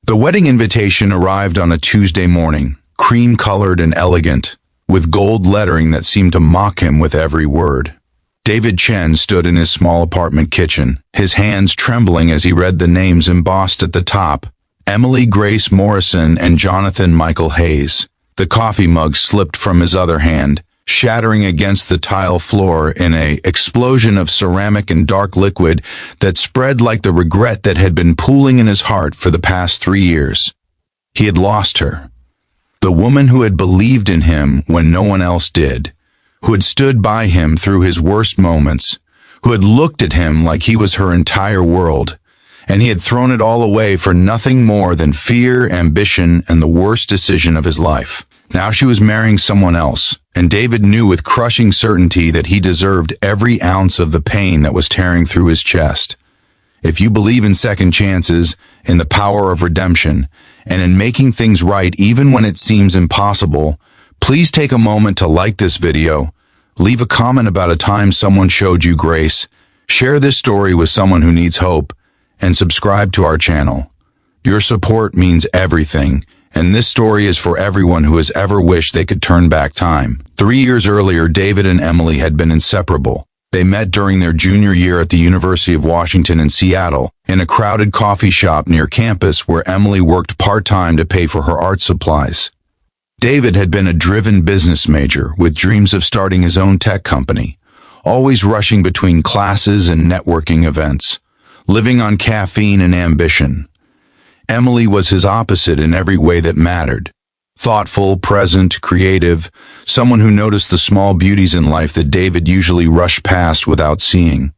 The wedding invitation arrived on a Tuesday morning, cream-colored and elegant, with gold lettering that seemed to mock him with every word. David Chen stood in his small apartment kitchen, his hands trembling as he read the names embossed at the top: Emily Grace Morrison and Jonathan Michael Hayes. The coffee mug slipped from his other hand, shattering against the tile floor in an explosion of ceramic and dark liquid that spread like the regret that had been pooling in his heart for the past 3 years. He had lost her. The woman who had believed in him when no one else did, who had stood by him through his worst moments, who had looked at him like he was her entire world, and he had thrown it all away for nothing more than fear, ambition, and the worst decision of his life. Now she was marrying someone else, and David knew with crushing certainty that he deserved every ounce of the pain that was tearing through his chest. If you believe in second chances, in the power of redemption, and in making things right even when it seems impossible, please take a moment to like this video, leave a comment about a time someone showed you grace, share this story with someone who needs hope, and subscribe to our channel. Your support means everything, and this story is for everyone who has ever wished they could turn back time. 3 years earlier, David and Emily had been inseparable. They met during their junior year at the University of Washington in Seattle, in a crowded coffee shop near campus where Emily worked part-time to pay for her art supplies. David had been a driven business major with dreams of starting his own tech company, always rushing between classes and networking events, living on caffeine and ambition. Emily was his opposite in every way that mattered. Thoughtful, present, creative, someone who noticed the small beauties in life that David usually rushed past without seeing.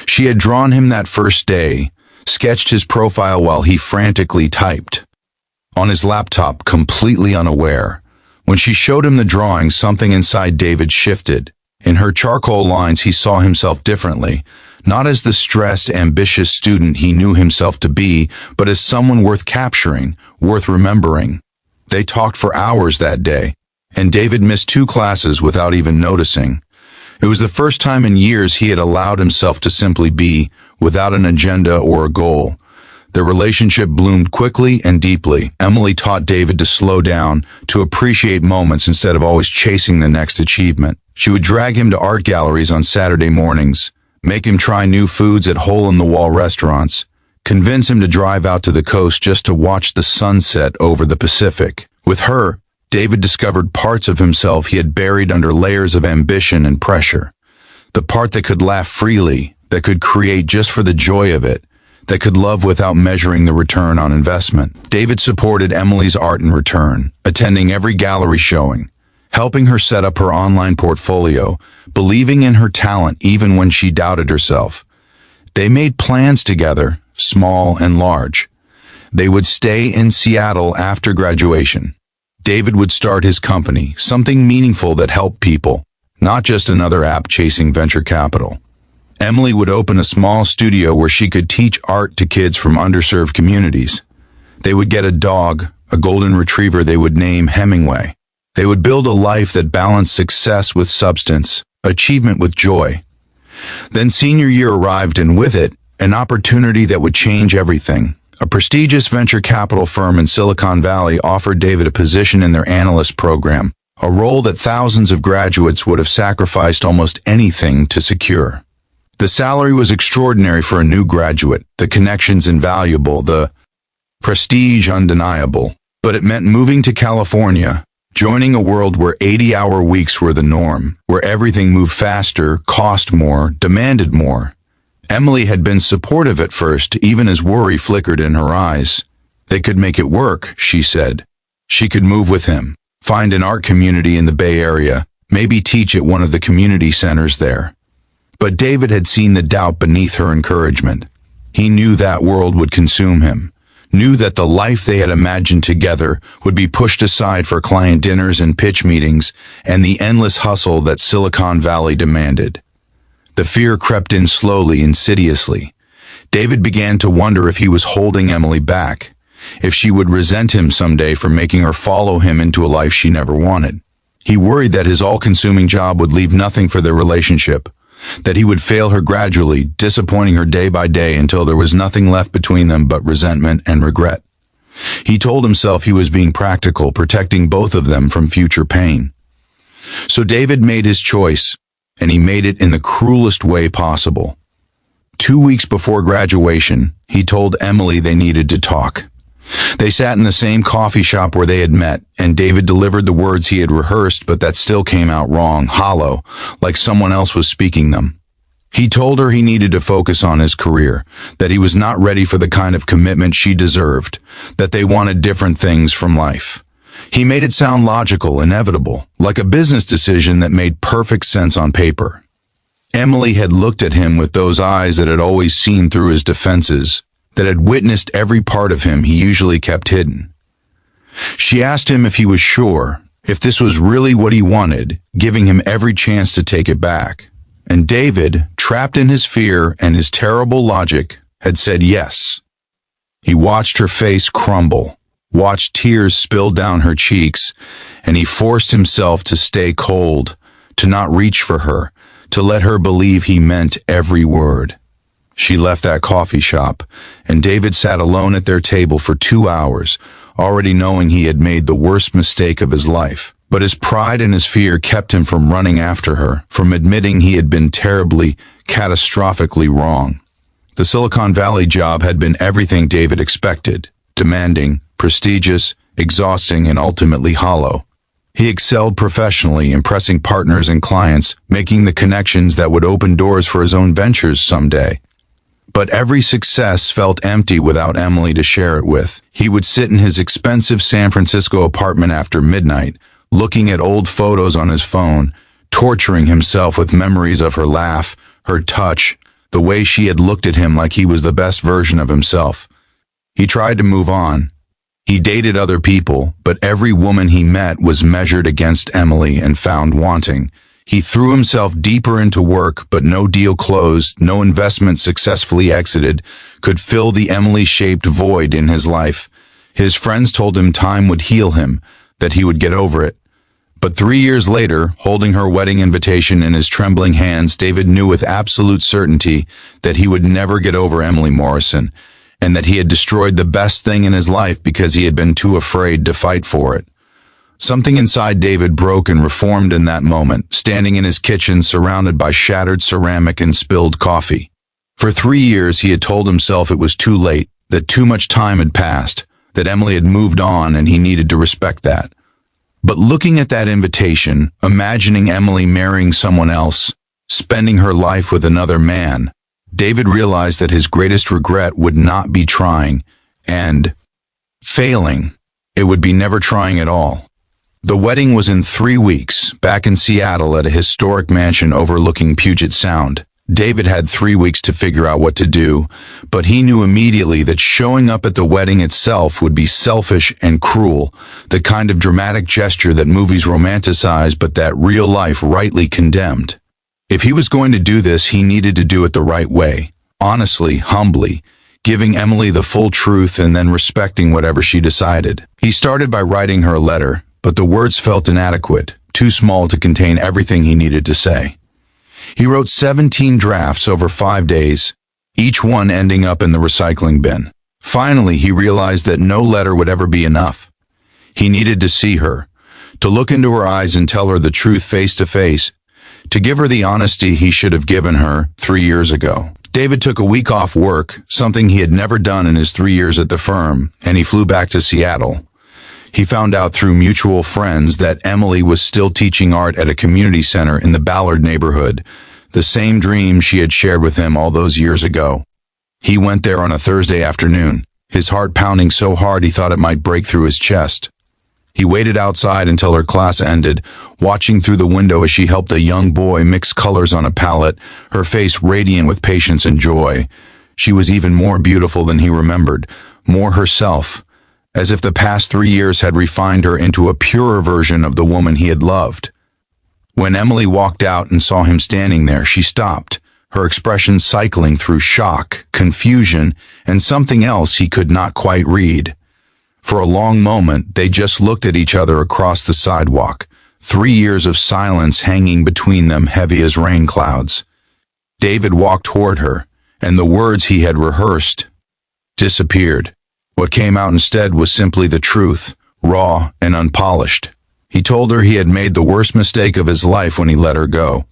She had drawn him that first day, sketched his profile while he frantically typed on his laptop, completely unaware. When she showed him the drawing, something inside David shifted. In her charcoal lines, he saw himself differently, not as the stressed, ambitious student he knew himself to be, but as someone worth capturing, worth remembering. They talked for hours that day, and David missed 2 classes without even noticing. It was the first time in years he had allowed himself to simply be, without an agenda or a goal. Their relationship bloomed quickly and deeply. Emily taught David to slow down, to appreciate moments instead of always chasing the next achievement. She would drag him to art galleries on Saturday mornings, make him try new foods at hole-in-the-wall restaurants, convince him to drive out to the coast just to watch the sunset over the Pacific. With her, David discovered parts of himself he had buried under layers of ambition and pressure. The part that could laugh freely, that could create just for the joy of it, that could love without measuring the return on investment. David supported Emily's art in return, attending every gallery showing, helping her set up her online portfolio, believing in her talent even when she doubted herself. They made plans together, small and large. They would stay in Seattle after graduation. David would start his company, something meaningful that helped people, not just another app chasing venture capital. Emily would open a small studio where she could teach art to kids from underserved communities. They would get a dog, a golden retriever they would name Hemingway. They would build a life that balanced success with substance, achievement with joy. Then senior year arrived, and with it, an opportunity that would change everything. A prestigious venture capital firm in Silicon Valley offered David a position in their analyst program, a role that thousands of graduates would have sacrificed almost anything to secure. The salary was extraordinary for a new graduate, the connections invaluable, the prestige undeniable. But it meant moving to California, joining a world where 80-hour weeks were the norm, where everything moved faster, cost more, demanded more. Emily had been supportive at first, even as worry flickered in her eyes. They could make it work, she said. She could move with him, find an art community in the Bay Area, maybe teach at one of the community centers there. But David had seen the doubt beneath her encouragement. He knew that world would consume him, knew that the life they had imagined together would be pushed aside for client dinners and pitch meetings and the endless hustle that Silicon Valley demanded. The fear crept in slowly, insidiously. David began to wonder if he was holding Emily back, if she would resent him someday for making her follow him into a life she never wanted. He worried that his all-consuming job would leave nothing for their relationship, that he would fail her gradually, disappointing her day by day until there was nothing left between them but resentment and regret. He told himself he was being practical, protecting both of them from future pain. So David made his choice, and he made it in the cruelest way possible. 2 weeks before graduation, he told Emily they needed to talk. They sat in the same coffee shop where they had met, and David delivered the words he had rehearsed, but that still came out wrong, hollow, like someone else was speaking them. He told her he needed to focus on his career, that he was not ready for the kind of commitment she deserved, that they wanted different things from life. He made it sound logical, inevitable, like a business decision that made perfect sense on paper. Emily had looked at him with those eyes that had always seen through his defenses, that had witnessed every part of him he usually kept hidden. She asked him if he was sure, if this was really what he wanted, giving him every chance to take it back. And David, trapped in his fear and his terrible logic, had said yes. He watched her face crumble, watched tears spill down her cheeks, and he forced himself to stay cold, to not reach for her, to let her believe he meant every word. She left that coffee shop, and David sat alone at their table for 2 hours, already knowing he had made the worst mistake of his life. But his pride and his fear kept him from running after her, from admitting he had been terribly, catastrophically wrong. The Silicon Valley job had been everything David expected: demanding, prestigious, exhausting, and ultimately hollow. He excelled professionally, impressing partners and clients, making the connections that would open doors for his own ventures someday. But every success felt empty without Emily to share it with. He would sit in his expensive San Francisco apartment after midnight, looking at old photos on his phone, torturing himself with memories of her laugh, her touch, the way she had looked at him like he was the best version of himself. He tried to move on. He dated other people, but every woman he met was measured against Emily and found wanting. He threw himself deeper into work, but no deal closed, no investment successfully exited, could fill the Emily-shaped void in his life. His friends told him time would heal him, that he would get over it. But 3 years later, holding her wedding invitation in his trembling hands, David knew with absolute certainty that he would never get over Emily Morrison, and that he had destroyed the best thing in his life because he had been too afraid to fight for it. Something inside David broke and reformed in that moment, standing in his kitchen surrounded by shattered ceramic and spilled coffee. For 3 years he had told himself it was too late, that too much time had passed, that Emily had moved on and he needed to respect that. But looking at that invitation, imagining Emily marrying someone else, spending her life with another man, David realized that his greatest regret would not be trying and failing. It would be never trying at all. The wedding was in 3 weeks, back in Seattle at a historic mansion overlooking Puget Sound. David had 3 weeks to figure out what to do, but he knew immediately that showing up at the wedding itself would be selfish and cruel, the kind of dramatic gesture that movies romanticize but that real life rightly condemned. If he was going to do this, he needed to do it the right way, honestly, humbly, giving Emily the full truth and then respecting whatever she decided. He started by writing her a letter, but the words felt inadequate, too small to contain everything he needed to say. He wrote 17 drafts over 5 days, each one ending up in the recycling bin. Finally, he realized that no letter would ever be enough. He needed to see her, to look into her eyes and tell her the truth face to face, to give her the honesty he should have given her 3 years ago. David took a week off work, something he had never done in his 3 years at the firm, and he flew back to Seattle. He found out through mutual friends that Emily was still teaching art at a community center in the Ballard neighborhood, the same dream she had shared with him all those years ago. He went there on a Thursday afternoon, his heart pounding so hard he thought it might break through his chest. He waited outside until her class ended, watching through the window as she helped a young boy mix colors on a palette, her face radiant with patience and joy. She was even more beautiful than he remembered, more herself, as if the past 3 years had refined her into a purer version of the woman he had loved. When Emily walked out and saw him standing there, she stopped, her expression cycling through shock, confusion, and something else he could not quite read. For a long moment, they just looked at each other across the sidewalk, 3 years of silence hanging between them heavy as rain clouds. David walked toward her, and the words he had rehearsed disappeared. What came out instead was simply the truth, raw and unpolished. He told her he had made the worst mistake of his life when he let her go.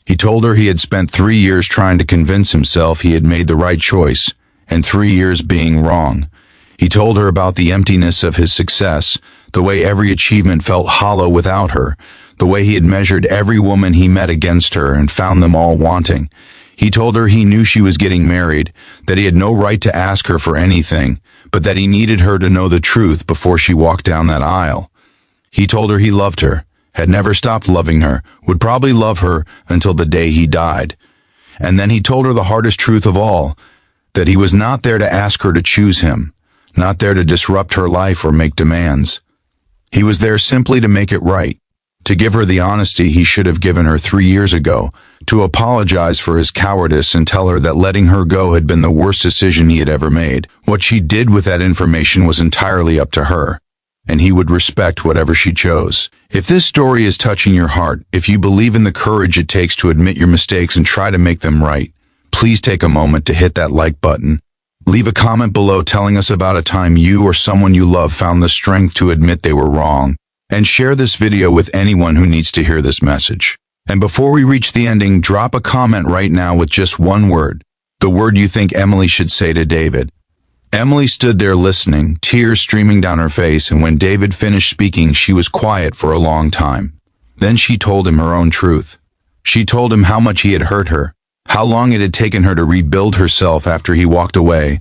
He told her he had spent 3 years trying to convince himself he had made the right choice, and 3 years being wrong. He told her about the emptiness of his success, the way every achievement felt hollow without her, the way he had measured every woman he met against her and found them all wanting. He told her he knew she was getting married, that he had no right to ask her for anything, but that he needed her to know the truth before she walked down that aisle. He told her he loved her, had never stopped loving her, would probably love her until the day he died. And then he told her the hardest truth of all, that he was not there to ask her to choose him, not there to disrupt her life or make demands. He was there simply to make it right, to give her the honesty he should have given her 3 years ago, to apologize for his cowardice and tell her that letting her go had been the worst decision he had ever made. What she did with that information was entirely up to her, and he would respect whatever she chose. If this story is touching your heart, if you believe in the courage it takes to admit your mistakes and try to make them right, please take a moment to hit that like button. Leave a comment below telling us about a time you or someone you love found the strength to admit they were wrong, and share this video with anyone who needs to hear this message. And before we reach the ending, drop a comment right now with just one word, the word you think Emily should say to David. Emily stood there listening, tears streaming down her face, and when David finished speaking, she was quiet for a long time. Then she told him her own truth. She told him how much he had hurt her, how long it had taken her to rebuild herself after he walked away,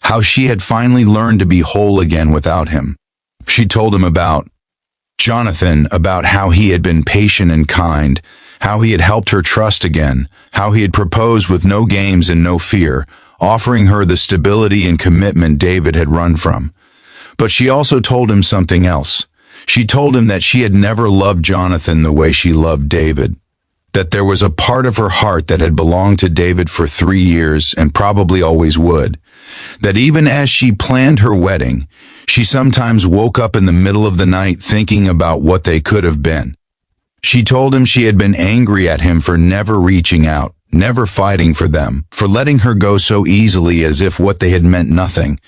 how she had finally learned to be whole again without him. She told him about Jonathan, about how he had been patient and kind, how he had helped her trust again, how he had proposed with no games and no fear, offering her the stability and commitment David had run from. But she also told him something else. She told him that she had never loved Jonathan the way she loved David, that there was a part of her heart that had belonged to David for 3 years and probably always would, that even as she planned her wedding, she sometimes woke up in the middle of the night thinking about what they could have been. She told him she had been angry at him for never reaching out, never fighting for them, for letting her go so easily as if what they had meant nothing.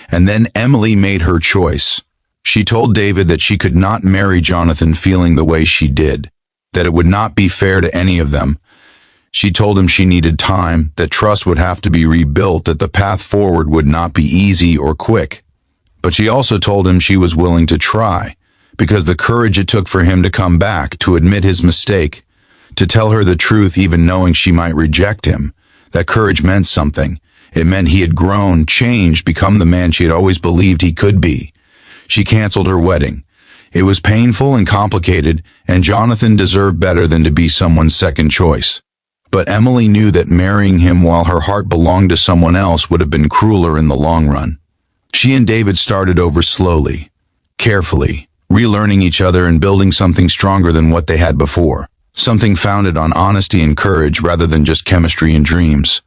And then Emily made her choice. She told David that she could not marry Jonathan feeling the way she did, that it would not be fair to any of them. She told him she needed time, that trust would have to be rebuilt, that the path forward would not be easy or quick. But she also told him she was willing to try, because the courage it took for him to come back, to admit his mistake, to tell her the truth even knowing she might reject him, that courage meant something. It meant he had grown, changed, become the man she had always believed he could be. She canceled her wedding. It was painful and complicated, and Jonathan deserved better than to be someone's second choice. But Emily knew that marrying him while her heart belonged to someone else would have been crueler in the long run. She and David started over slowly, carefully, relearning each other and building something stronger than what they had before, something founded on honesty and courage rather than just chemistry and dreams.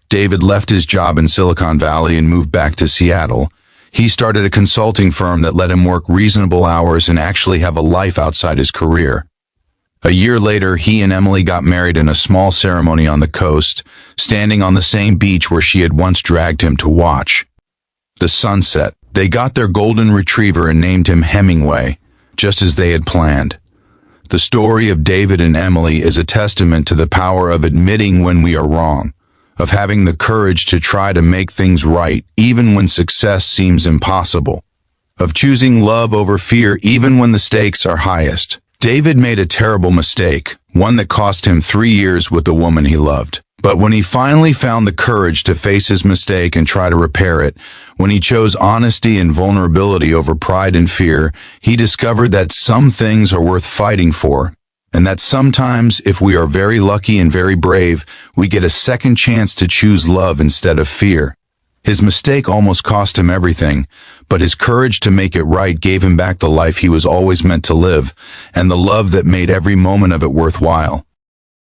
David left his job in Silicon Valley and moved back to Seattle. He started a consulting firm that let him work reasonable hours and actually have a life outside his career. A year later, he and Emily got married in a small ceremony on the coast, standing on the same beach where she had once dragged him to watch the sunset. They got their golden retriever and named him Hemingway, just as they had planned. The story of David and Emily is a testament to the power of admitting when we are wrong, of having the courage to try to make things right even when success seems impossible, of choosing love over fear even when the stakes are highest. David made a terrible mistake, one that cost him 3 years with the woman he loved. But when he finally found the courage to face his mistake and try to repair it, when he chose honesty and vulnerability over pride and fear, he discovered that some things are worth fighting for, and that sometimes, if we are very lucky and very brave, we get a second chance to choose love instead of fear. His mistake almost cost him everything, but his courage to make it right gave him back the life he was always meant to live, and the love that made every moment of it worthwhile.